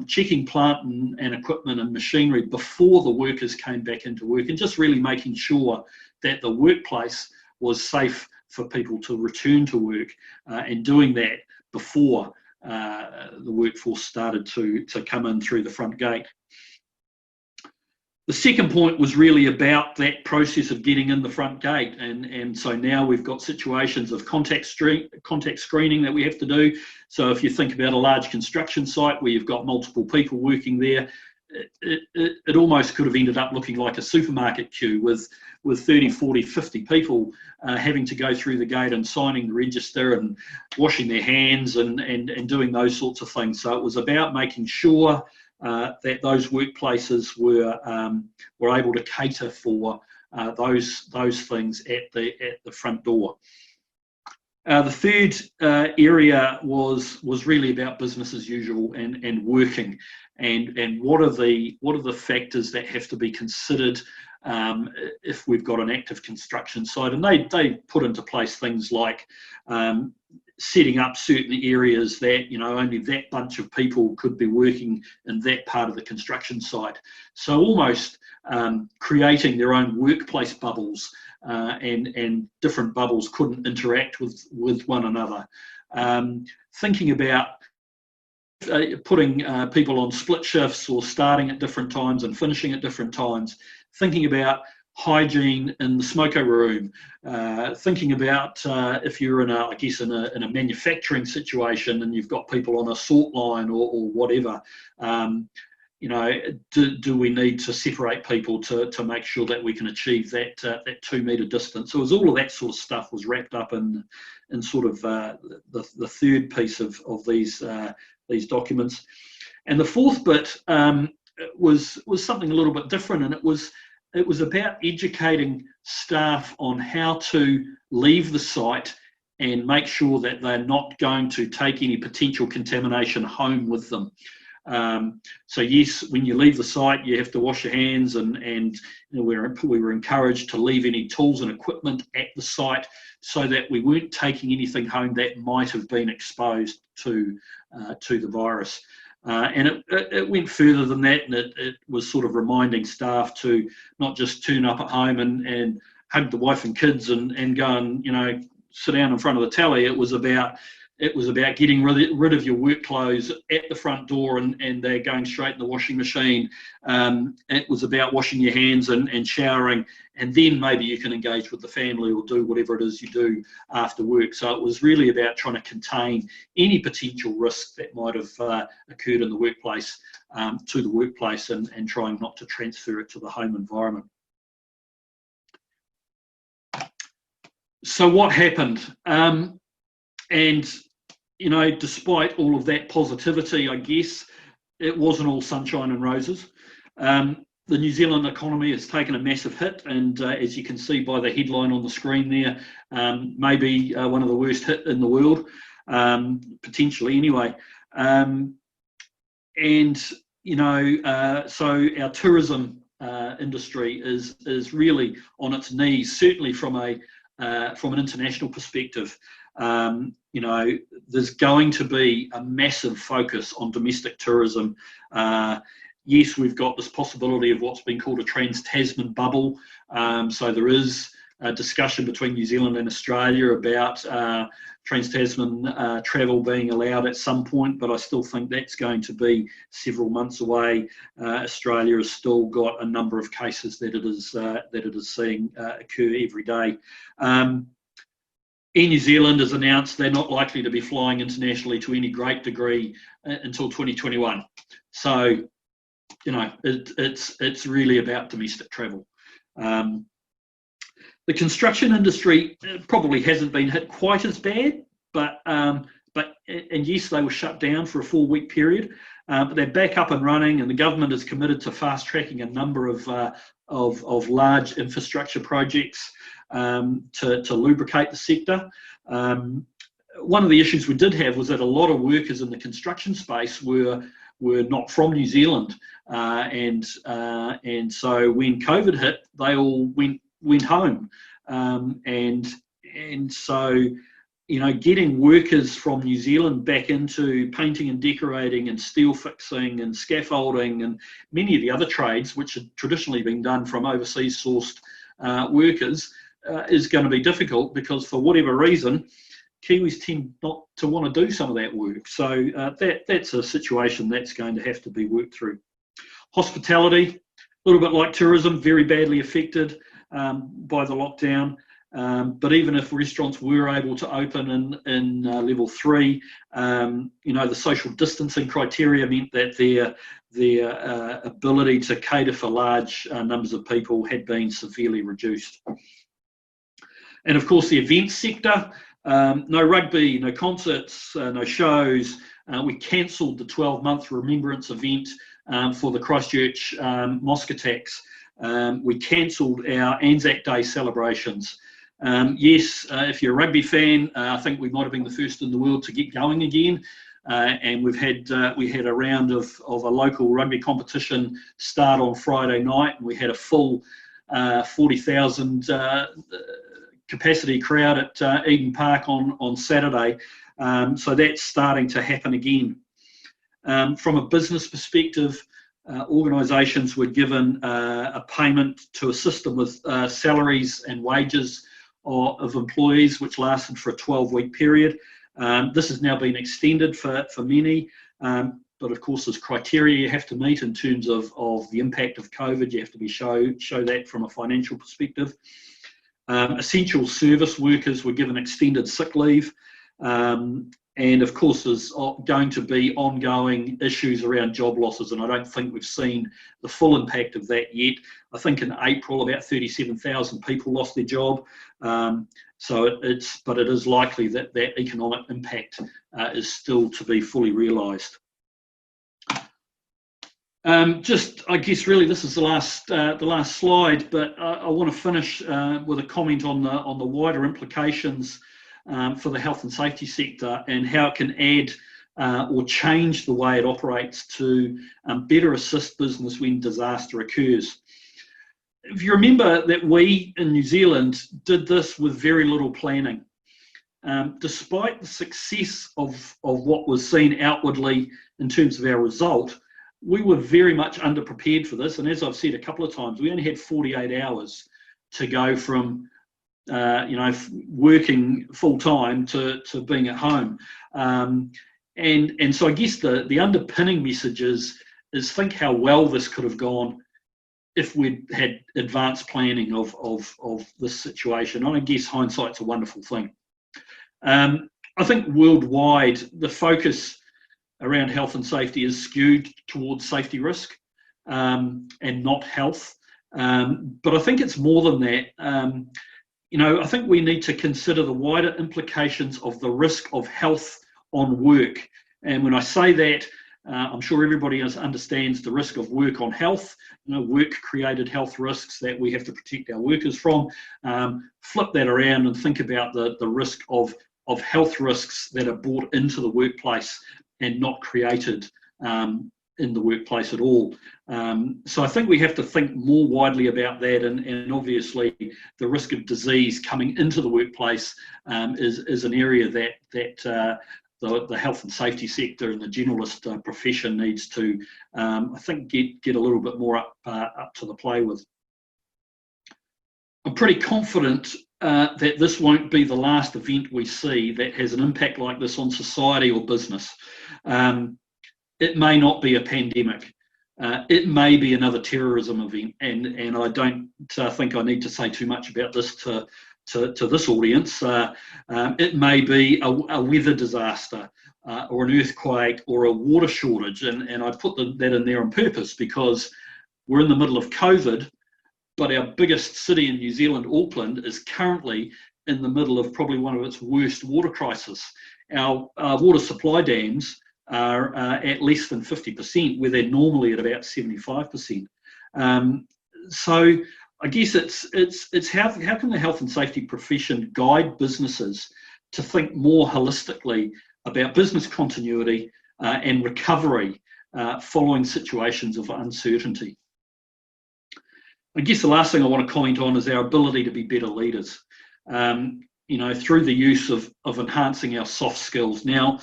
checking plant and equipment and machinery before the workers came back into work, and just really making sure that the workplace was safe for people to return to work, and doing that before the workforce started to come in through the front gate. The second point was really about that process of getting in the front gate, and so now we've got situations of contact screening that we have to do. So if you think about a large construction site where you've got multiple people working there, it almost could have ended up looking like a supermarket queue with 30, 40, 50 people having to go through the gate and signing the register and washing their hands and doing those sorts of things. So it was about making sure that those workplaces were able to cater for those things at the front door. The third area was really about business as usual and working, and what are the factors that have to be considered if we've got an active construction site. And they put into place things like setting up certain areas that, you know, only that bunch of people could be working in that part of the construction site. So almost creating their own workplace bubbles, and different bubbles couldn't interact with one another. Thinking about putting people on split shifts or starting at different times and finishing at different times. Thinking about hygiene in the smoker room, thinking about if you're in a manufacturing situation and you've got people on a sort line or whatever, you know, do we need to separate people to make sure that we can achieve that 2 metre distance? So it was all of that sort of stuff was wrapped up in sort of the third piece of these documents. And the fourth bit was something a little bit different, and it was about educating staff on how to leave the site and make sure that they're not going to take any potential contamination home with them. So yes, when you leave the site, you have to wash your hands, and you know, we were encouraged to leave any tools and equipment at the site so that we weren't taking anything home that might have been exposed to the virus. And it went further than that, and it was sort of reminding staff to not just turn up at home and hug the wife and kids and go and, you know, sit down in front of the telly. It was about getting rid of your work clothes at the front door and they're going straight in the washing machine. It was about washing your hands and showering, and then maybe you can engage with the family or do whatever it is you do after work. So it was really about trying to contain any potential risk that might have occurred in the workplace to the workplace, and trying not to transfer it to the home environment. So what happened? And, you know, despite all of that positivity, I guess, it wasn't all sunshine and roses. The New Zealand economy has taken a massive hit, and as you can see by the headline on the screen there, maybe one of the worst hit in the world, potentially anyway. And, you know, so our tourism industry is really on its knees, certainly from an international perspective. You know, there's going to be a massive focus on domestic tourism. Yes, we've got this possibility of what's been called a trans-Tasman bubble. So there is a discussion between New Zealand and Australia about trans-Tasman travel being allowed at some point, but I still think that's going to be several months away. Australia has still got a number of cases that it is seeing occur every day. Air New Zealand has announced they're not likely to be flying internationally to any great degree until 2021. So, you know, it's really about domestic travel. The construction industry probably hasn't been hit quite as bad, but yes, they were shut down for a 4-week period, but they're back up and running, and the government is committed to fast-tracking a number of large infrastructure projects to lubricate the sector. One of the issues we did have was that a lot of workers in the construction space were not from New Zealand, and so when COVID hit, they all went home, and so, you know, getting workers from New Zealand back into painting and decorating and steel fixing and scaffolding and many of the other trades which had traditionally been done from overseas sourced workers is going to be difficult, because for whatever reason Kiwis tend not to want to do some of that work. So that's a situation that's going to have to be worked through. Hospitality, a little bit like tourism, very badly affected by the lockdown. But even if restaurants were able to open in level 3, you know, the social distancing criteria meant that their ability to cater for large numbers of people had been severely reduced. And of course, the events sector, no rugby, no concerts, no shows. We cancelled the 12-month remembrance event for the Christchurch mosque attacks. We cancelled our Anzac Day celebrations. Yes, if you're a rugby fan, I think we might have been the first in the world to get going again. And we had a round of a local rugby competition start on Friday night, and we had a full 40,000 capacity crowd at Eden Park on Saturday. So that's starting to happen again. From a business perspective, organisations were given a payment to assist them with salaries and wages of employees, which lasted for a 12-week period. This has now been extended for many, but of course there's criteria you have to meet in terms of the impact of COVID. You have to show that from a financial perspective. Essential service workers were given extended sick leave. And of course, there's going to be ongoing issues around job losses, and I don't think we've seen the full impact of that yet. I think in April, about 37,000 people lost their job. But it is likely that that economic impact is still to be fully realised. I guess really this is the last slide, but I want to finish with a comment on the wider implications for the health and safety sector and how it can add or change the way it operates to better assist business when disaster occurs. If you remember that we in New Zealand did this with very little planning. Despite the success of what was seen outwardly in terms of our result, we were very much underprepared for this, and as I've said a couple of times, we only had 48 hours to go from working full time to being at home, and so I guess the underpinning message is think how well this could have gone if we'd had advanced planning of this situation. And I guess hindsight's a wonderful thing. I think worldwide the focus around health and safety is skewed towards safety risk and not health, but I think it's more than that. I think we need to consider the wider implications of the risk of health on work. And when I say that, I'm sure everybody understands the risk of work on health, work-created health risks that we have to protect our workers from. Flip that around and think about the risk of health risks that are brought into the workplace and not created in the workplace at all. So I think we have to think more widely about that, and obviously the risk of disease coming into the workplace is an area that the health and safety sector and the generalist profession needs to, I think, get a little bit more up to the play with. I'm pretty confident that this won't be the last event we see that has an impact like this on society or business. It may not be a pandemic. It may be another terrorism event, and I don't think I need to say too much about this to this audience. It may be a weather disaster or an earthquake or a water shortage, and I put that in there on purpose because we're in the middle of COVID, but our biggest city in New Zealand, Auckland, is currently in the middle of probably one of its worst water crises. our water supply dams are at less than 50%, where they're normally at about 75%. So I guess it's how can the health and safety profession guide businesses to think more holistically about business continuity and recovery following situations of uncertainty. I guess the last thing I want to comment on is our ability to be better leaders, through the use of enhancing our soft skills. Now,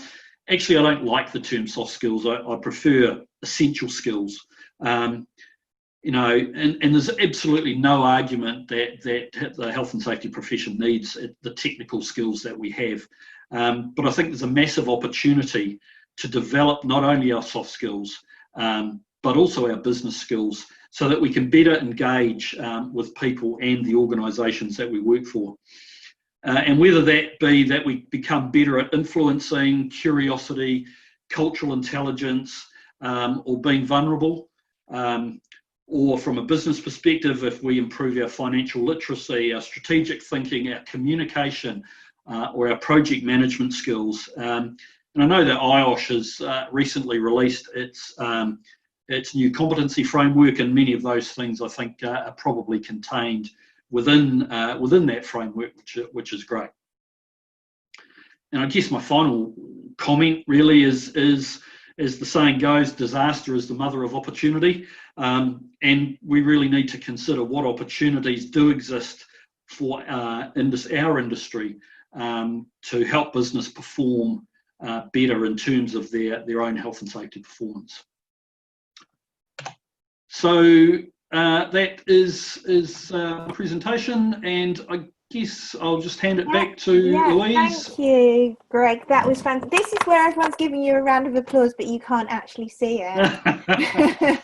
actually, I don't like the term soft skills. I prefer essential skills. And there's absolutely no argument that the health and safety profession needs the technical skills that we have. But I think there's a massive opportunity to develop not only our soft skills, but also our business skills, so that we can better engage with people and the organisations that we work for. And whether that be that we become better at influencing, curiosity, cultural intelligence, or being vulnerable, or from a business perspective, if we improve our financial literacy, our strategic thinking, our communication, or our project management skills. And I know that IOSH has recently released its new competency framework, and many of those things I think are probably contained within that framework, which is great. And I guess my final comment really is as the saying goes, disaster is the mother of opportunity, and we really need to consider what opportunities do exist for our industry to help business perform better in terms of their own health and safety performance. So that is the presentation, and I guess I'll just hand it back to Louise. Thank you, Greg. That was fantastic. This is where everyone's giving you a round of applause, but you can't actually see it.